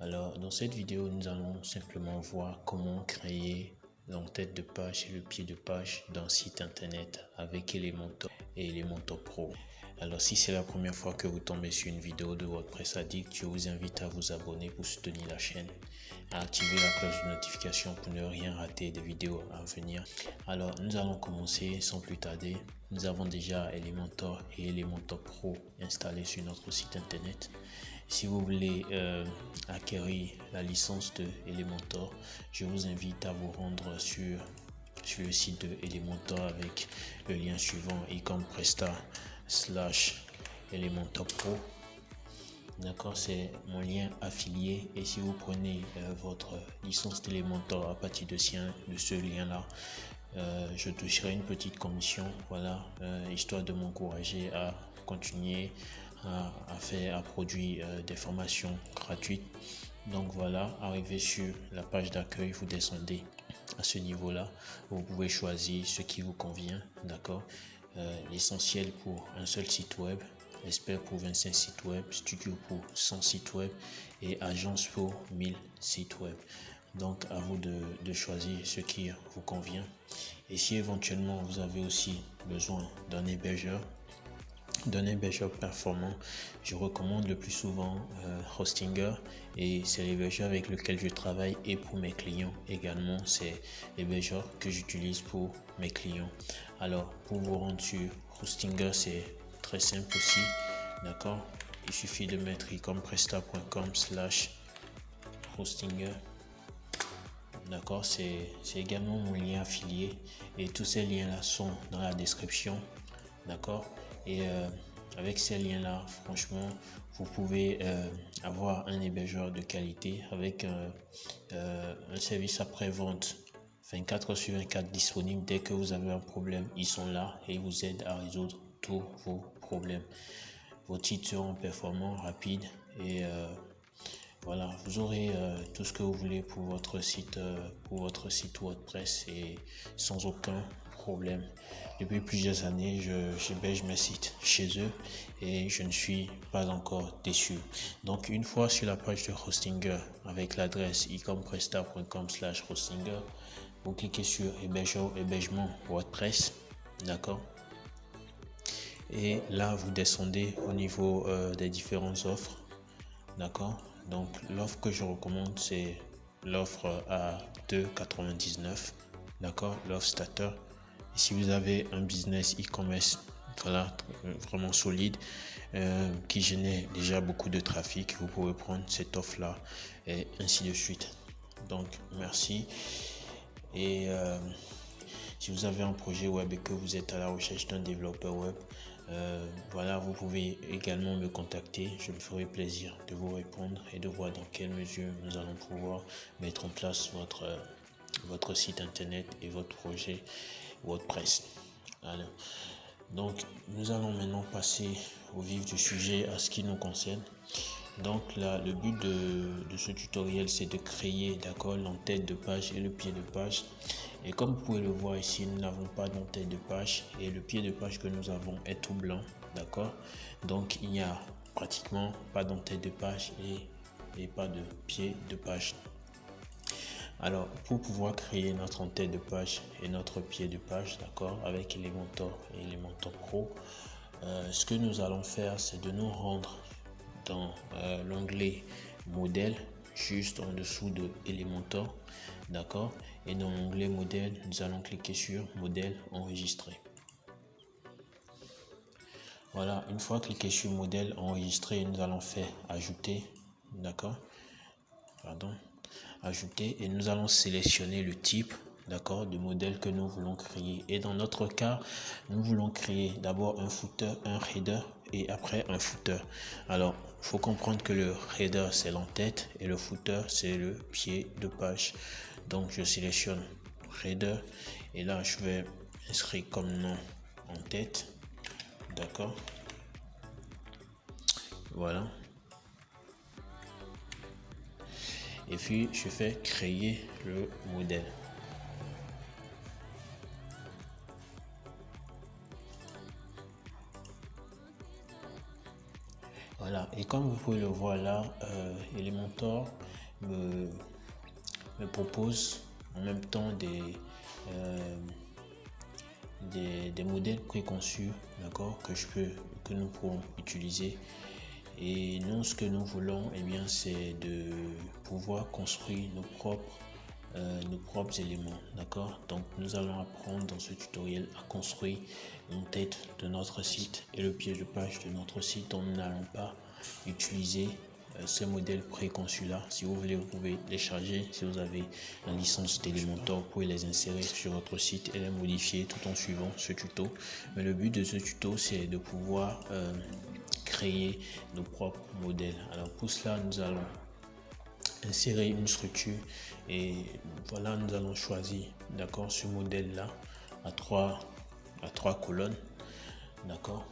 Alors dans cette vidéo, nous allons simplement voir comment créer l'entête de page et le pied de page d'un site internet avec Elementor et Elementor Pro. Alors si c'est la première fois que vous tombez sur une vidéo de WordPress Addict, je vous invite à vous abonner pour soutenir la chaîne, à activer la cloche de notification pour ne rien rater des vidéos à venir. Alors nous allons commencer sans plus tarder. Nous avons déjà Elementor et Elementor Pro installés sur notre site internet. Si vous voulez acquérir la licence de Elementor, je vous invite à vous rendre sur le site de Elementor avec le lien suivant icompresta/Elementor Pro. D'accord, c'est mon lien affilié, et si vous prenez votre licence d'Elementor à partir de ce lien là, je toucherai une petite commission, voilà, histoire de m'encourager à continuer à produire des formations gratuites. Donc voilà, arrivé sur la page d'accueil, vous descendez à ce niveau là, vous pouvez choisir ce qui vous convient, d'accord. L'essentiel pour un seul site web, expert pour 25 sites web, studio pour 100 sites web et agence pour 1000 sites web. Donc à vous de choisir ce qui vous convient. Et si éventuellement vous avez aussi besoin d'un hébergeur performant, je recommande le plus souvent Hostinger, et c'est l'hébergeur avec lequel je travaille, et pour mes clients également, c'est l'hébergeur que j'utilise pour mes clients. Alors pour vous rendre sur Hostinger, c'est très simple aussi, d'accord. Il suffit de mettre icompresta.com/Hostinger. D'accord, c'est également mon lien affilié, et tous ces liens là sont dans la description, d'accord. Et avec ces liens là, franchement, vous pouvez avoir un hébergeur de qualité avec un service après-vente 24 sur 24 disponible. Dès que vous avez un problème, ils sont là et ils vous aident à résoudre tous vos problèmes. Vos titres seront performants, rapides, et voilà, vous aurez tout ce que vous voulez pour votre site WordPress, et sans aucun problème. Depuis plusieurs années, j'héberge mes sites chez eux et je ne suis pas encore déçu. Donc une fois sur la page de Hostinger avec l'adresse icompresta.com/Hostinger, vous cliquez sur hébergement WordPress, d'accord. Et là vous descendez au niveau des différentes offres, d'accord. Donc l'offre que je recommande, c'est l'offre à 2,99, d'accord, l'offre starter. Et si vous avez un business e-commerce, voilà, vraiment solide, qui génère déjà beaucoup de trafic, vous pouvez prendre cette offre là, et ainsi de suite. Donc merci. Et si vous avez un projet web et que vous êtes à la recherche d'un développeur web, voilà, vous pouvez également me contacter. Je me ferai plaisir de vous répondre et de voir dans quelle mesure nous allons pouvoir mettre en place votre site internet et votre projet WordPress. Alors, donc nous allons maintenant passer au vif du sujet, à ce qui nous concerne. Donc là, le but de ce tutoriel, c'est de créer, d'accord, l'entête de page et le pied de page. Et comme vous pouvez le voir ici, nous n'avons pas d'entête de page, et le pied de page que nous avons est tout blanc, d'accord. Donc il n'y a pratiquement pas d'entête de page et pas de pied de page. Alors pour pouvoir créer notre entête de page et notre pied de page, d'accord, avec Elementor et Elementor Pro, ce que nous allons faire, c'est de nous rendre dans l'onglet modèle, juste en dessous de Elementor, d'accord. Et dans l'onglet modèle, nous allons cliquer sur modèle enregistré. Voilà, une fois cliqué sur modèle enregistré, nous allons faire ajouter, d'accord, ajouter, et nous allons sélectionner le type, d'accord, de modèle que nous voulons créer. Et dans notre cas, nous voulons créer d'abord un footer, un header, et après un footer. Alors il faut comprendre que le header c'est l'entête et le footer c'est le pied de page. Donc je sélectionne header, et là je vais inscrire comme nom en tête, d'accord, voilà. Et puis je fais créer le modèle. Voilà, et comme vous pouvez le voir là, Elementor me propose en même temps des modèles préconçus, d'accord, que nous pourrons utiliser. Et nous, ce que nous voulons, eh bien, c'est de pouvoir construire nos propres éléments, d'accord. Donc nous allons apprendre dans ce tutoriel à construire une tête de notre site et le pied de page de notre site. Donc nous n'allons pas utiliser ces modèles préconçus là. Si vous voulez, vous pouvez les charger. Si vous avez la licence d'Elementor, vous pouvez les insérer sur votre site et les modifier tout en suivant ce tuto. Mais le but de ce tuto, c'est de pouvoir créer nos propres modèles. Alors pour cela, nous allons insérer une structure et voilà, nous allons choisir, d'accord, ce modèle là à trois colonnes, d'accord.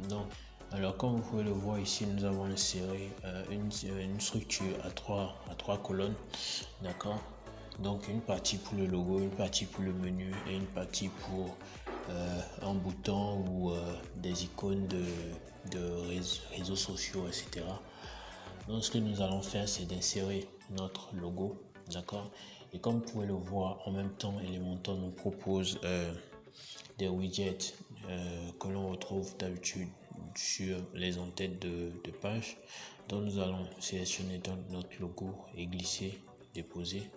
Donc alors comme vous pouvez le voir ici, nous avons inséré une structure à trois colonnes, d'accord. Donc une partie pour le logo, une partie pour le menu et une partie pour un bouton ou des icônes de réseaux sociaux, etc. Donc ce que nous allons faire, c'est d'insérer notre logo, d'accord. Et comme vous pouvez le voir, en même temps, Elementor nous propose des widgets que l'on retrouve d'habitude sur les en-têtes de page. Donc nous allons sélectionner notre logo et glisser, déposer,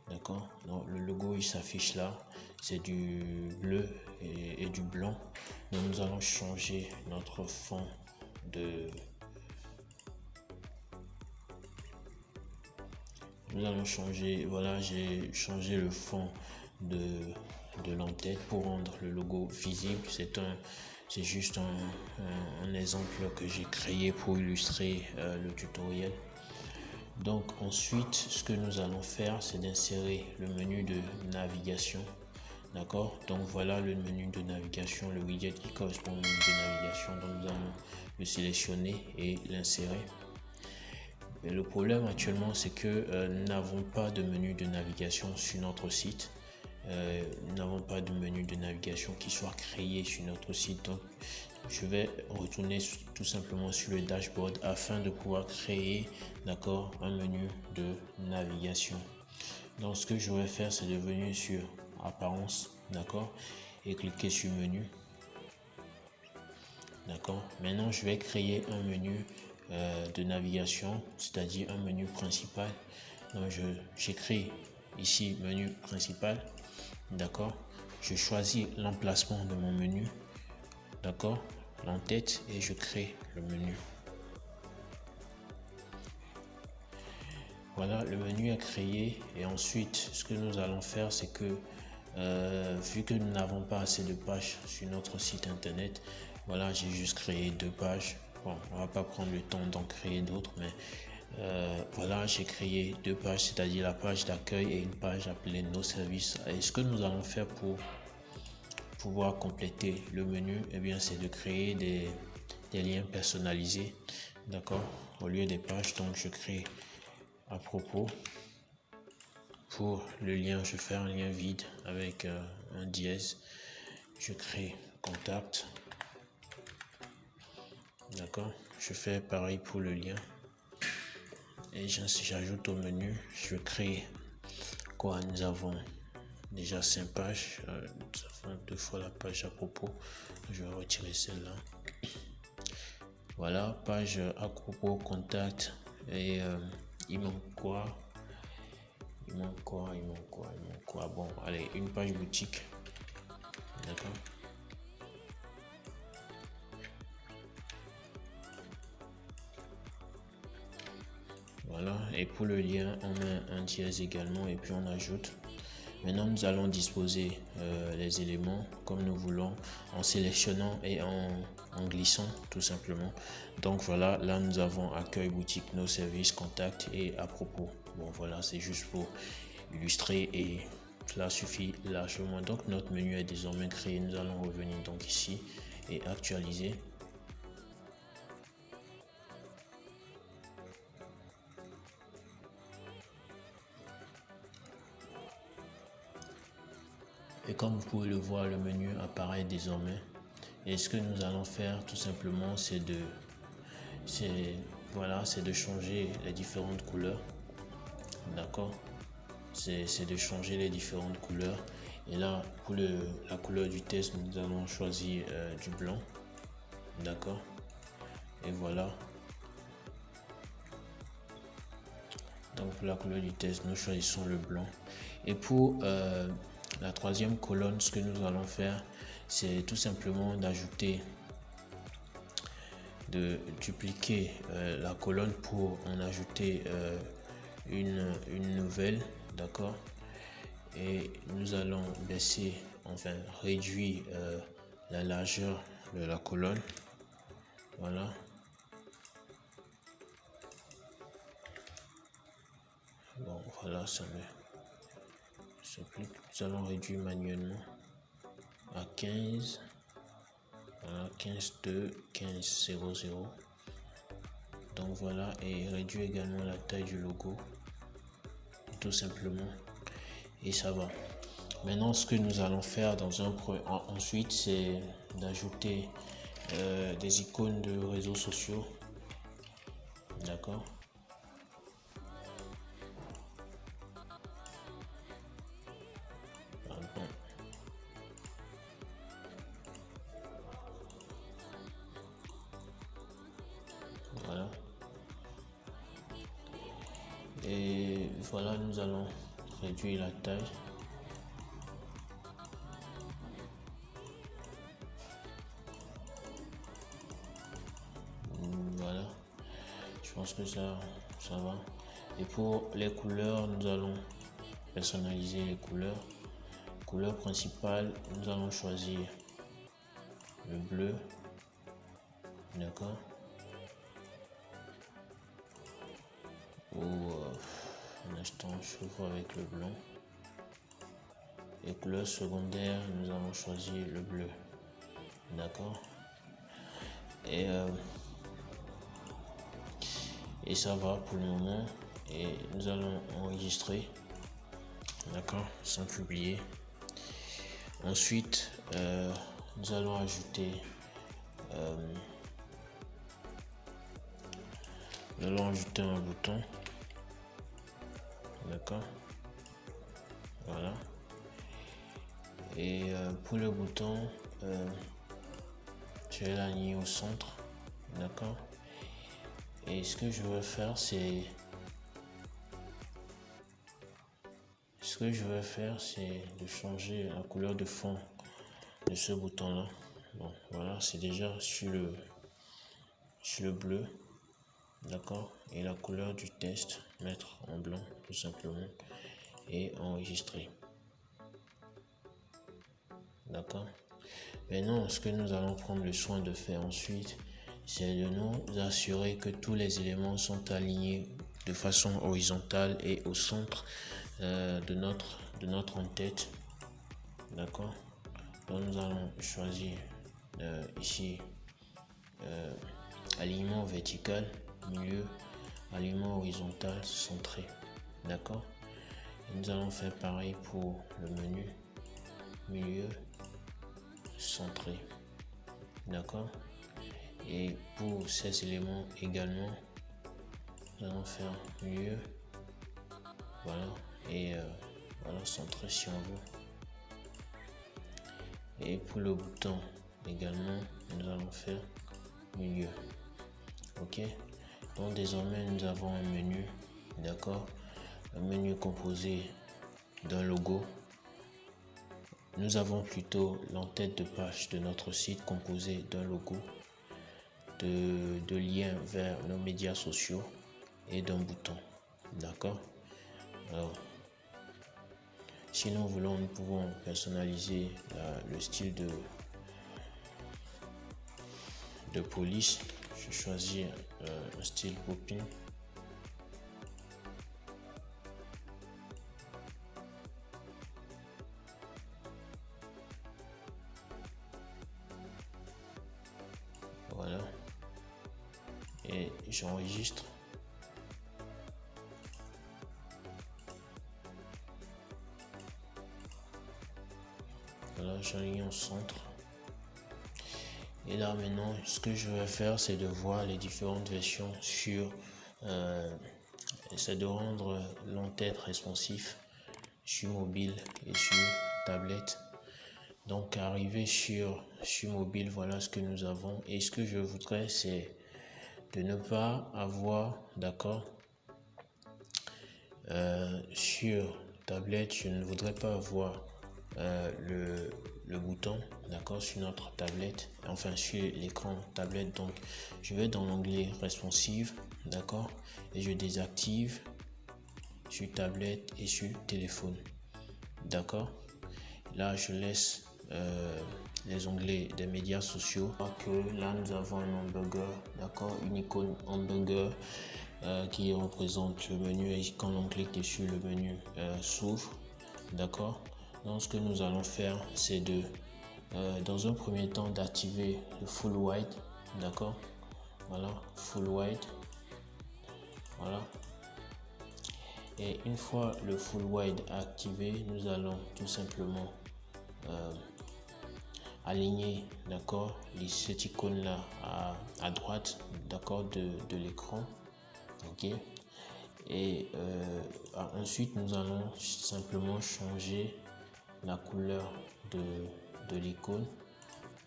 d'accord. Donc le logo, il s'affiche là, c'est du bleu et du blanc. Donc nous allons changer notre fond de... Nous allons changer, voilà, j'ai changé le fond de l'entête pour rendre le logo visible. C'est juste un exemple que j'ai créé pour illustrer le tutoriel. Donc ensuite, ce que nous allons faire, c'est d'insérer le menu de navigation, d'accord. Donc voilà le menu de navigation, le widget qui correspond au menu de navigation. Donc nous allons le sélectionner et l'insérer. Mais le problème actuellement, c'est que nous n'avons pas de menu de navigation sur notre site. Nous n'avons pas de menu de navigation qui soit créé sur notre site. Donc, je vais retourner tout simplement sur le dashboard afin de pouvoir créer, d'accord, un menu de navigation. Donc, ce que je vais faire, c'est de venir sur apparence, d'accord, et cliquer sur menu. D'accord. Maintenant, je vais créer un menu de navigation, c'est-à-dire un menu principal. Donc j'écris ici menu principal, d'accord. Je choisis l'emplacement de mon menu, d'accord, l'entête, et je crée le menu. Voilà, le menu est créé. Et ensuite, ce que nous allons faire, c'est que vu que nous n'avons pas assez de pages sur notre site internet, voilà, j'ai juste créé 2 pages. Bon, on va pas prendre le temps d'en créer d'autres, mais voilà, j'ai créé 2 pages, c'est-à-dire la page d'accueil et une page appelée nos services. Et ce que nous allons faire pour pouvoir compléter le menu, eh bien, c'est de créer des liens personnalisés, d'accord, au lieu des pages. Donc je crée à propos. Pour le lien, je fais un lien vide avec un dièse. Je crée contact. D'accord. Je fais pareil pour le lien. Et j'ajoute au menu. Je crée quoi? Nous avons déjà 5 pages. Nous avons 2 fois la page à propos. Je vais retirer celle-là. Voilà, page à propos, contact. Et il manque quoi? Il manque quoi? Bon, allez, une page boutique. D'accord. Voilà, et pour le lien, on met un dièse également et puis on ajoute. Maintenant, nous allons disposer les éléments comme nous voulons en sélectionnant et en glissant tout simplement. Donc voilà, là nous avons accueil, boutique, nos services, contact et à propos. Bon voilà, c'est juste pour illustrer et cela suffit largement. Donc notre menu est désormais créé. Nous allons revenir donc ici et actualiser. Et comme vous pouvez le voir, le menu apparaît désormais. Et ce que nous allons faire tout simplement, c'est de changer les différentes couleurs. d'accord, c'est de changer les différentes couleurs. Et là, pour la couleur du test, nous allons choisir du blanc, d'accord, et voilà. Donc pour la couleur du test, nous choisissons le blanc. Et pour la troisième colonne, ce que nous allons faire, c'est tout simplement de dupliquer la colonne pour en ajouter une nouvelle, d'accord. Et nous allons baisser, enfin réduire la largeur de la colonne, voilà. Bon, voilà, ça s'applique. Nous allons réduire manuellement à 15, voilà, 15.2, 15.00. Donc voilà, et réduire également la taille du logo, tout simplement, et ça va. Maintenant, ce que nous allons faire ensuite, c'est d'ajouter des icônes de réseaux sociaux, d'accord. Voilà. Et voilà, nous allons réduire la taille. Voilà, je pense que ça va. Et pour les couleurs, nous allons personnaliser les couleurs. Couleur principale, nous allons choisir le bleu, d'accord. Ou un instant, je vois avec le blanc. Et couleur secondaire, nous allons choisir le bleu, d'accord. Et ça va pour le moment. Et nous allons enregistrer, d'accord, sans publier. Ensuite, nous allons ajouter un bouton, d'accord, voilà. Et pour le bouton, je vais l'aligner au centre, d'accord. Et ce que je vais faire, c'est de changer la couleur de fond de ce bouton là. Bon, voilà, c'est déjà sur le bleu, d'accord. Et la couleur du test, mettre en blanc tout simplement, et enregistrer, d'accord. Maintenant, ce que nous allons prendre le soin de faire ensuite, c'est de nous assurer que tous les éléments sont alignés de façon horizontale et au centre de notre en-tête, d'accord. Donc nous allons choisir ici alignement vertical, milieu, alignement horizontal, centré, d'accord. Nous allons faire pareil pour le menu, milieu, centré, d'accord. Et pour ces éléments également, nous allons faire milieu, voilà, et voilà, centré si on veut. Et pour le bouton également, nous allons faire milieu, ok. Donc désormais nous avons un menu, d'accord, un menu composé d'un logo. Nous avons plutôt l'en-tête de page de notre site composé d'un logo, de liens vers nos médias sociaux et d'un bouton, d'accord. Alors, si nous voulons, nous pouvons personnaliser le style de police. Je choisis un style popping. Voilà. Et j'enregistre. Voilà, j'aligne au centre. Et là maintenant, ce que je vais faire, c'est de voir les différentes versions sur c'est de rendre l'entête responsif sur mobile et sur tablette. Donc arrivé sur mobile, voilà ce que nous avons. Et ce que je voudrais, c'est de ne pas avoir, d'accord, sur tablette, je ne voudrais pas avoir le bouton, d'accord, sur notre tablette, enfin sur l'écran tablette. Donc je vais dans l'onglet responsive, d'accord, et je désactive sur tablette et sur téléphone, d'accord. Là je laisse les onglets des médias sociaux. Que là nous avons un hamburger, d'accord, une icône hamburger qui représente le menu, et quand on clique dessus, le menu s'ouvre, d'accord. Donc ce que nous allons faire, c'est de dans un premier temps d'activer le full wide, d'accord, voilà, full wide, voilà. Et une fois le full wide activé, nous allons tout simplement aligner, d'accord, cette icône là à droite, d'accord, de l'écran, ok. Et ensuite nous allons simplement changer la couleur de l'icône,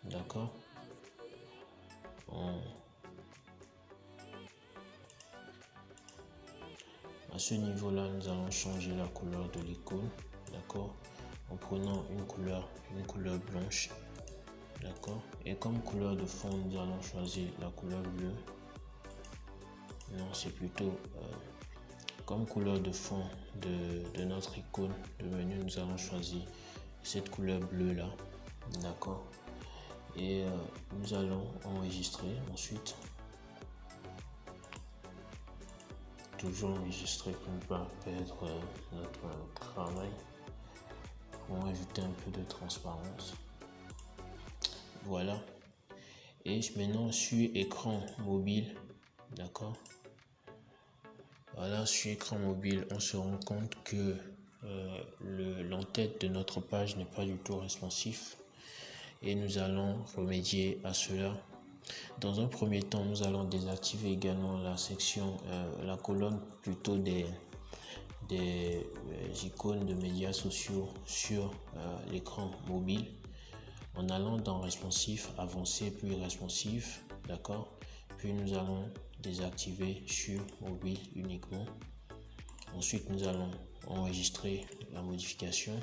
d'accord. À ce niveau là, nous allons changer la couleur de l'icône, d'accord, en prenant une couleur blanche, d'accord. Et comme couleur de fond, nous allons choisir la couleur bleue. Non, c'est plutôt comme couleur de fond de notre icône de menu, nous allons choisir cette couleur bleue là, d'accord. Et nous allons enregistrer ensuite, toujours enregistrer pour ne pas perdre notre travail. On va ajouter un peu de transparence, voilà. Et maintenant sur écran mobile, d'accord, voilà, sur écran mobile, on se rend compte que l'entête de notre page n'est pas du tout responsif, et nous allons remédier à cela. Dans un premier temps, nous allons désactiver également la section, la colonne plutôt des icônes de médias sociaux sur l'écran mobile, en allant dans responsif, avancé puis responsif, d'accord. Puis nous allons désactiver sur mobile uniquement. Ensuite nous allons enregistrer la modification,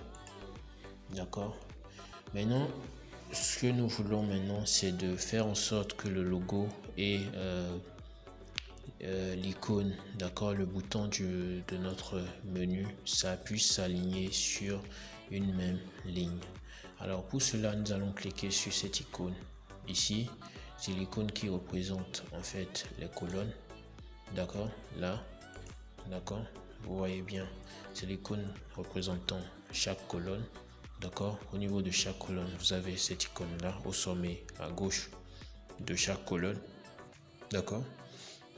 d'accord. Maintenant ce que nous voulons maintenant, c'est de faire en sorte que le logo et l'icône, d'accord, le bouton de notre menu, ça puisse s'aligner sur une même ligne. Alors pour cela, nous allons cliquer sur cette icône ici. C'est l'icône qui représente en fait les colonnes, d'accord, là, d'accord, vous voyez bien, c'est l'icône représentant chaque colonne, d'accord. Au niveau de chaque colonne, vous avez cette icône là au sommet à gauche de chaque colonne, d'accord.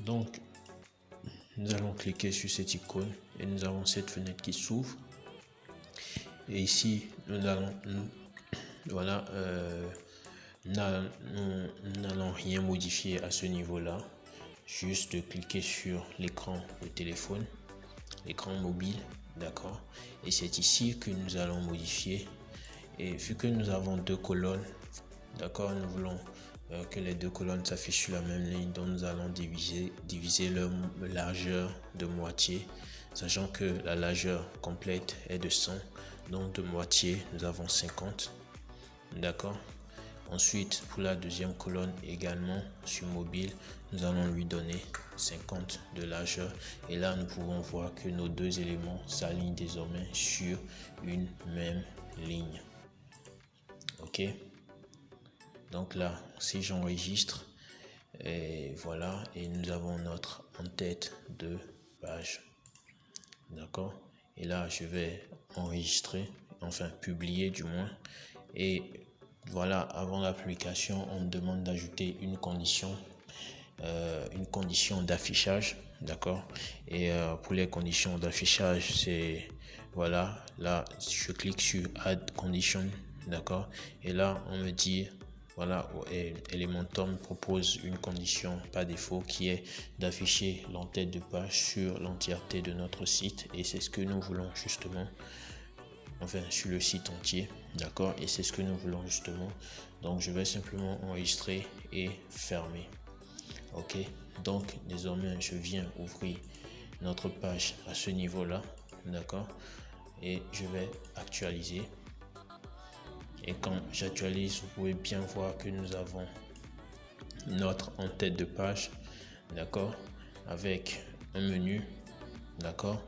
Donc nous allons cliquer sur cette icône et nous avons cette fenêtre qui s'ouvre, et ici nous allons voilà, nous n'allons rien modifier à ce niveau là, juste de cliquer sur l'écran de téléphone, l'écran mobile, d'accord. Et c'est ici que nous allons modifier. Et vu que nous avons deux colonnes, d'accord, nous voulons que les deux colonnes s'affichent sur la même ligne, donc nous allons diviser leur largeur de moitié, sachant que la largeur complète est de 100, donc de moitié nous avons 50, d'accord. Ensuite pour la deuxième colonne également sur mobile, nous allons lui donner 50 de largeur, et là nous pouvons voir que nos deux éléments s'alignent désormais sur une même ligne, ok. Donc là si j'enregistre, et voilà, et nous avons notre en-tête de page, d'accord. Et là je vais enregistrer, enfin publier du moins, et voilà, avant l'application on me demande d'ajouter une condition d'affichage, d'accord. Et pour les conditions d'affichage, c'est voilà, là je clique sur add condition, d'accord, et là on me dit voilà, et Elementor me propose une condition par défaut qui est d'afficher l'entête de page sur l'entièreté de notre site, et c'est ce que nous voulons justement, enfin sur le site entier, d'accord, et c'est ce que nous voulons justement. Donc je vais simplement enregistrer et fermer. Ok, donc désormais je viens ouvrir notre page à ce niveau là, d'accord, et je vais actualiser. Et quand j'actualise, vous pouvez bien voir que nous avons notre en-tête de page, d'accord, avec un menu, d'accord.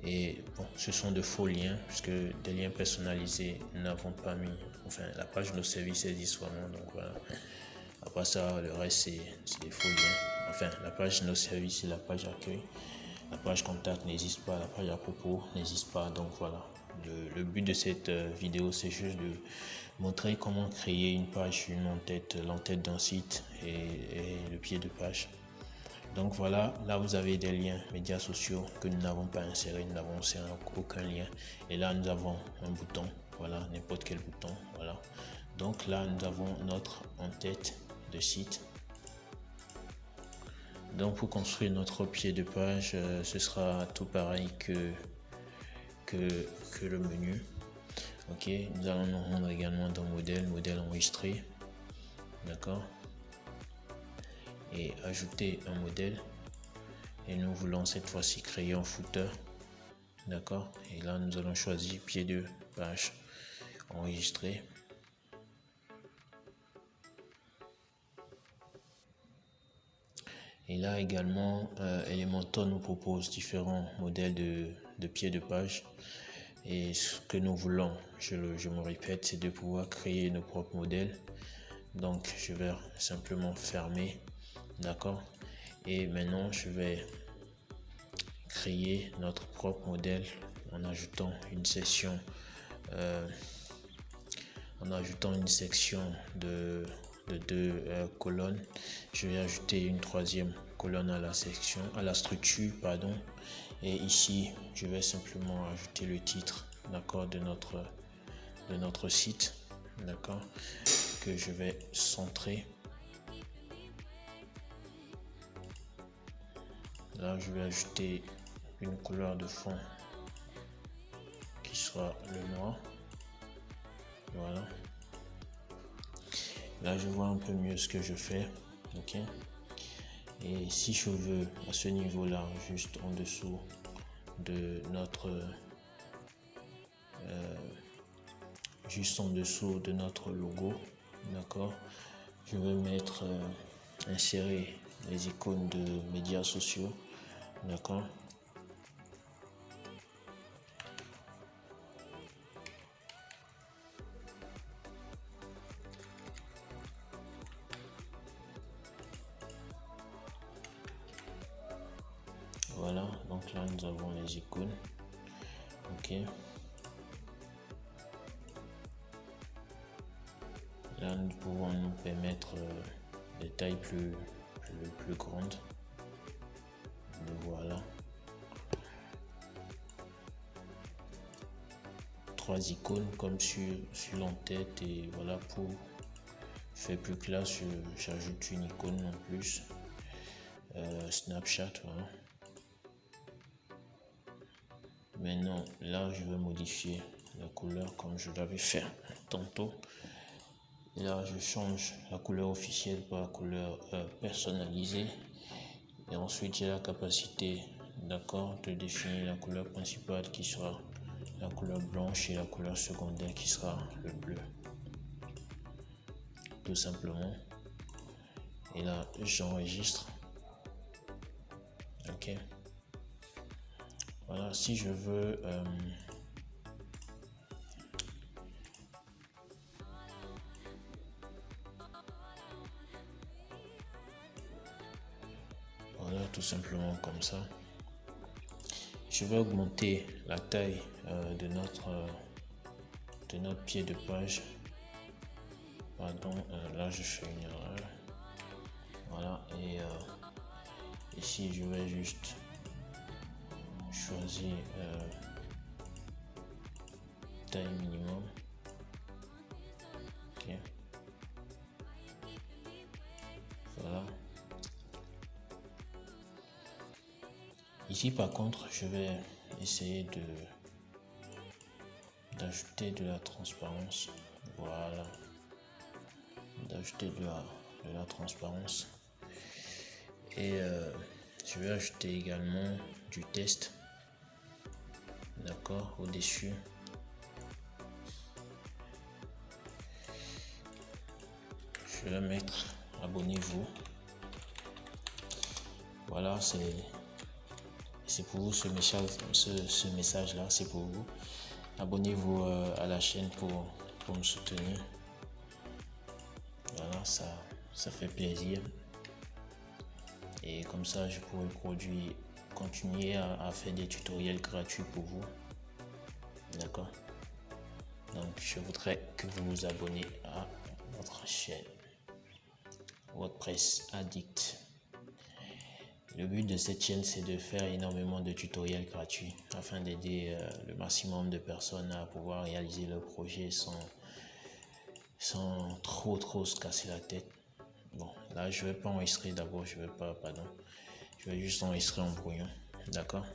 Et bon, ce sont de faux liens, puisque des liens personnalisés, nous n'avons pas mis. Enfin, la page de nos services existe vraiment, donc voilà. Après ça, le reste, c'est des faux liens. Enfin, la page de nos services et la page accueil. La page contact n'existe pas, la page à propos n'existe pas, donc voilà. Le but de cette vidéo, c'est juste de montrer comment créer une page, une l'entête d'un site et le pied de page. Donc voilà, là vous avez des liens médias sociaux que nous n'avons pas insérés, nous n'avons inséré aucun lien. Et là nous avons un bouton, voilà, n'importe quel bouton, voilà. Donc là nous avons notre en-tête de site. Donc pour construire notre pied de page, ce sera tout pareil que le menu. Ok, nous allons nous rendre également dans modèle enregistré, d'accord, et ajouter un modèle, et nous voulons cette fois-ci créer un footer, d'accord, et là nous allons choisir pied de page enregistré. Et là également, Elementor nous propose différents modèles de pieds de page. Et ce que nous voulons, je me répète, c'est de pouvoir créer nos propres modèles. Donc, je vais simplement fermer, d'accord. Et maintenant, je vais créer notre propre modèle en ajoutant une section, de deux colonnes. Je vais ajouter une troisième colonne à la structure, pardon. Et ici, je vais simplement ajouter le titre, d'accord, de notre site, d'accord, que je vais centrer. Là, je vais ajouter une couleur de fond qui sera le noir. Voilà. Là, je vois un peu mieux ce que je fais, ok. Et si je veux à ce niveau-là, juste en dessous de notre logo, d'accord, je vais mettre insérer les icônes de médias sociaux, d'accord. Voilà, donc là nous avons les icônes, ok. Là nous pouvons nous permettre des tailles plus grandes. Voilà, 3 icônes comme sur l'entête, et voilà, pour faire plus classe, j'ajoute une icône en plus, Snapchat, voilà. Maintenant, là, je vais modifier la couleur comme je l'avais fait tantôt. Et là, je change la couleur officielle par la couleur personnalisée. Et ensuite, j'ai la capacité, d'accord, de définir la couleur principale qui sera la couleur blanche et la couleur secondaire qui sera le bleu. Tout simplement. Et là, j'enregistre. Ok. Voilà, si je veux voilà, tout simplement comme ça. Je vais augmenter la taille de notre pied de page. Pardon, là je fais une erreur. Voilà, et ici je vais juste choisir taille minimum. Ok. Ici par contre, je vais essayer d'ajouter de la transparence. Voilà, d'ajouter de la transparence. Et je vais ajouter également du test, d'accord, au-dessus. Je vais mettre abonnez-vous. Voilà, c'est pour vous ce message là, c'est pour vous. Abonnez-vous à la chaîne pour me soutenir. Voilà, ça fait plaisir. Et comme ça, je pourrai continuer à faire des tutoriels gratuits pour vous. D'accord? Donc, je voudrais que vous vous abonnez à notre chaîne WordPress Addict. Le but de cette chaîne, c'est de faire énormément de tutoriels gratuits afin d'aider le maximum de personnes à pouvoir réaliser leur projet sans trop se casser la tête. Bon, là, je vais pas enregistrer d'abord, je vais juste enregistrer en brouillon. D'accord?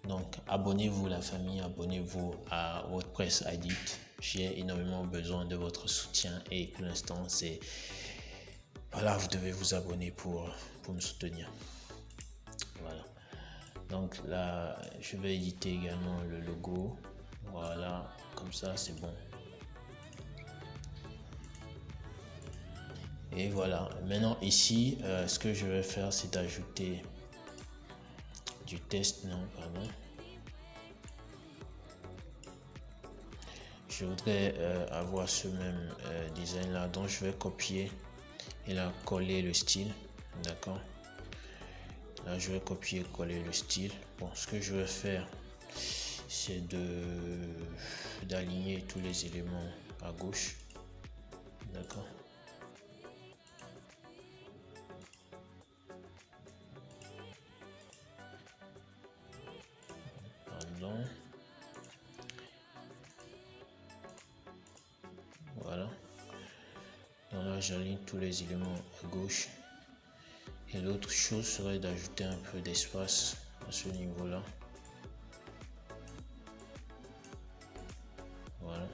Donc, abonnez-vous la famille, abonnez-vous à WordPress Addict. J'ai énormément besoin de votre soutien et pour l'instant, voilà, vous devez vous abonner pour me soutenir. Voilà. Donc là, je vais éditer également le logo. Voilà, comme ça, c'est bon. Et voilà. Maintenant ici, ce que je vais faire, c'est ajouter du test. Non, pardon. Je voudrais avoir ce même design là, donc je vais copier et là coller le style. D'accord? Là, je vais copier-coller le style. Bon, ce que je vais faire, c'est d'aligner tous les éléments à gauche. D'accord? Pardon. Voilà. Donc là, j'aligne tous les éléments à gauche. Et l'autre chose serait d'ajouter un peu d'espace à ce niveau-là. Voilà.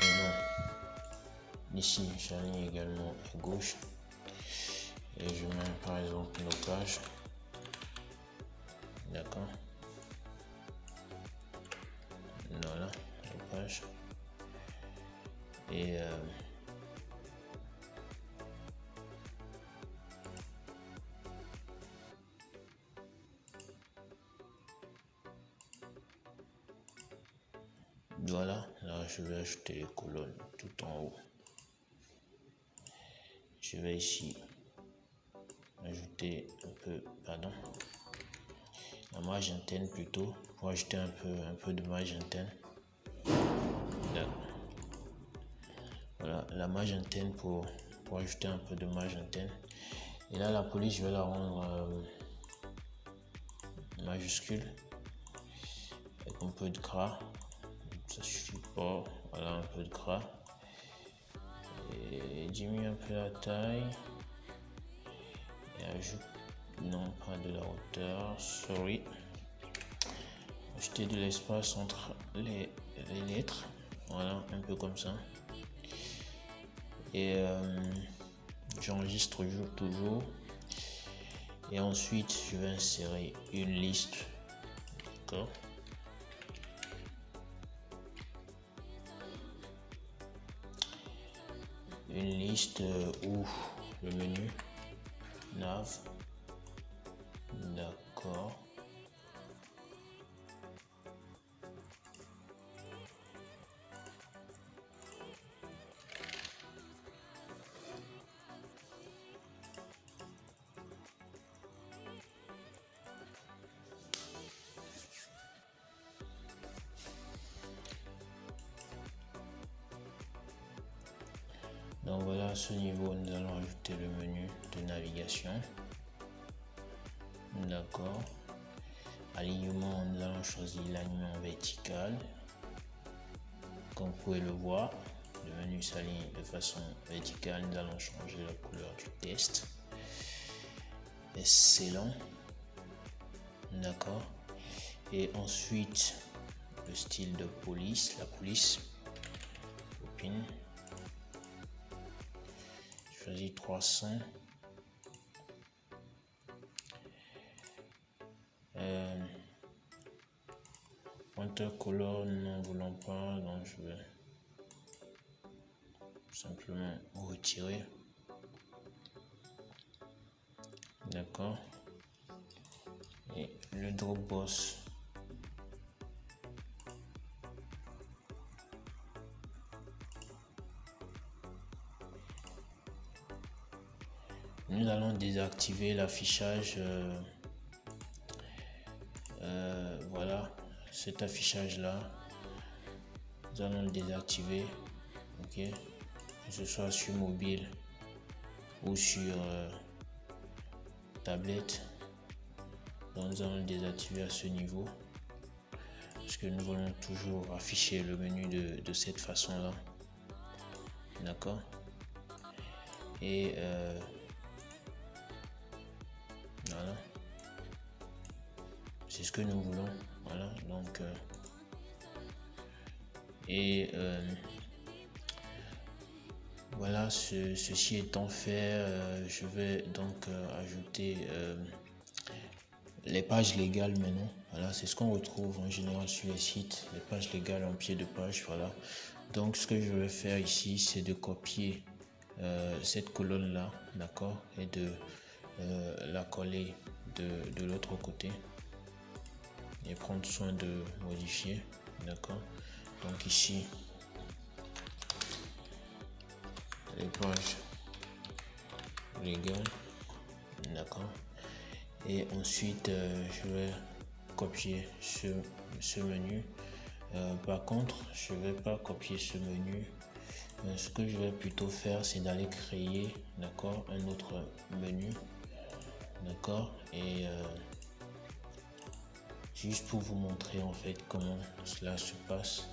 Maintenant, ici, j'aligne également à gauche. Et je mets par exemple nos pages. D'accord. Voilà, nos pages. Et voilà, là je vais ajouter les colonnes tout en haut. Je vais ici ajouter un peu, pardon, la marge interne plutôt, pour ajouter un peu de marge interne. Là. Voilà, la marge interne pour ajouter un peu de marge interne. Et là, la police, je vais la rendre majuscule avec un peu de gras. Ça suffit pas. Voilà, un peu de gras. Et diminue un peu la taille. Et ajoute, non pas de la hauteur, sorry. Ajouter de l'espace entre les lettres. Voilà, un peu comme ça. Et j'enregistre toujours. Et ensuite, je vais insérer une liste. D'accord. Une liste où le menu nav. D'accord. Donc voilà, à ce niveau, nous allons ajouter le menu de navigation. D'accord. Alignement, nous allons choisir l'alignement vertical. Comme vous pouvez le voir, le menu s'aligne de façon verticale. Nous allons changer la couleur du test. Excellent. D'accord. Et ensuite, le style de police, la police. Copine. Je choisis 300. Watercolor, nous n'en voulons pas, donc je vais simplement retirer. D'accord. Et le Dropbox. Nous allons désactiver l'affichage. Voilà, cet affichage là, nous allons le désactiver. Ok, que ce soit sur mobile ou sur tablette. Donc nous allons le désactiver à ce niveau parce que nous voulons toujours afficher le menu de cette façon là. D'accord. Et voilà, c'est ce que nous voulons. Voilà, donc voilà, ceci étant fait, je vais donc ajouter les pages légales maintenant. Voilà, c'est ce qu'on retrouve en général sur les sites, les pages légales en pied de page. Voilà, donc ce que je vais faire ici, c'est de copier cette colonne là, d'accord, et de la coller de l'autre côté et prendre soin de modifier. D'accord, donc ici les pages légales. D'accord, et ensuite je vais copier ce menu. Par contre, je vais pas copier ce menu. Ce que je vais plutôt faire, c'est d'aller créer, d'accord, un autre menu. D'accord, et juste pour vous montrer en fait comment cela se passe.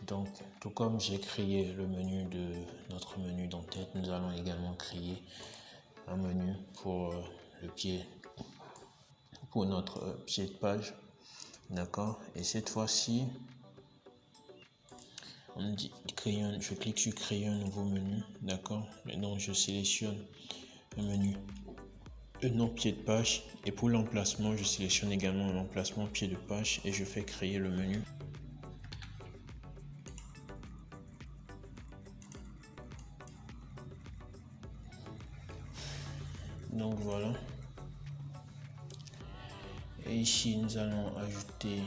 Donc, tout comme j'ai créé le menu de notre menu d'en-tête, nous allons également créer un menu pour le pied, pour notre pied de page. D'accord, et cette fois-ci, on dit créer je clique sur créer un nouveau menu. D'accord, maintenant je sélectionne un menu, le nom pied de page, et pour l'emplacement, je sélectionne également l'emplacement pied de page et je fais créer le menu. Donc voilà, et ici nous allons ajouter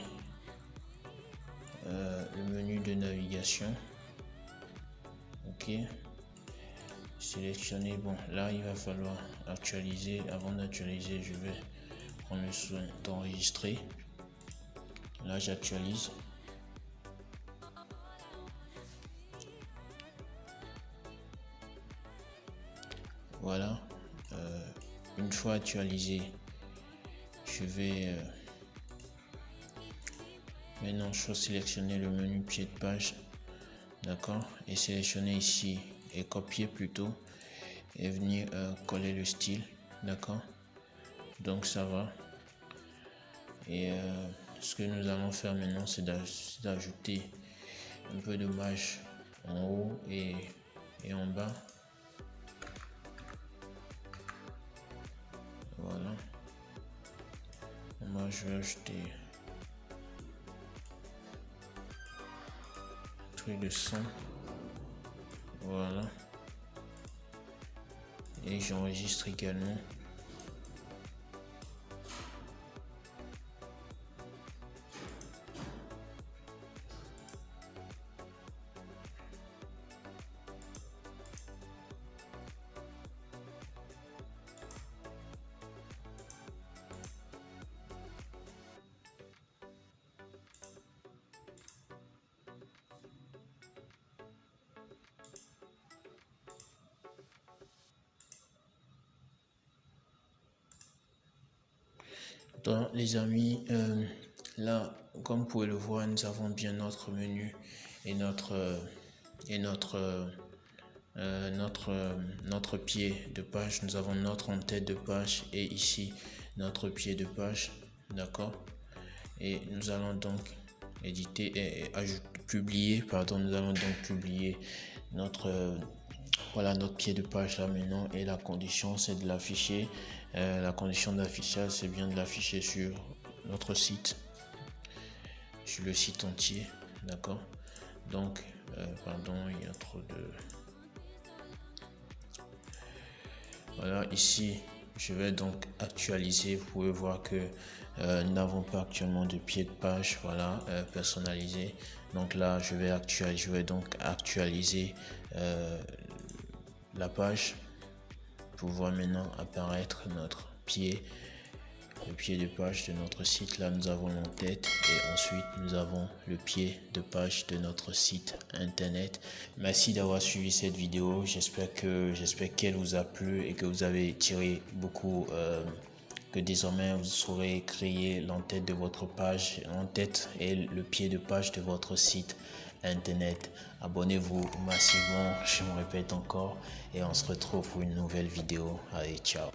le menu de navigation. Ok, sélectionner. Bon, là il va falloir actualiser. Avant d'actualiser, je vais prendre le soin d'enregistrer. Là j'actualise. Voilà, une fois actualisé, je vais maintenant sélectionner le menu pied de page. D'accord, et sélectionner ici et copier plutôt et venir coller le style. D'accord, donc ça va. Et ce que nous allons faire maintenant, c'est d'ajouter un peu de marge en haut et en bas. Voilà, moi je vais ajouter un truc de 100. Voilà, et j'enregistre également. Donc les amis, là comme vous pouvez le voir, nous avons bien notre menu et notre et notre pied de page. Nous avons notre en-tête de page et ici notre pied de page, d'accord. Et nous allons donc éditer et publier, pardon, nous allons donc publier notre voilà notre pied de page là maintenant, et la condition c'est de l'afficher. La condition d'affichage, c'est bien de l'afficher sur notre site, sur le site entier, d'accord. Donc pardon, il y a trop de voilà. Ici je vais donc actualiser. Vous pouvez voir que nous n'avons pas actuellement de pied de page, voilà, personnalisé. Donc là je vais donc actualiser la page pour voir maintenant apparaître notre pied, le pied de page de notre site. Là nous avons l'en-tête et ensuite nous avons le pied de page de notre site internet. Merci d'avoir suivi cette vidéo. J'espère qu'elle vous a plu et que vous avez tiré beaucoup, que désormais vous saurez créer l'en-tête de votre page, l'en-tête et le pied de page de votre site internet. Abonnez-vous massivement, je me répète encore, et on se retrouve pour une nouvelle vidéo. Allez, ciao.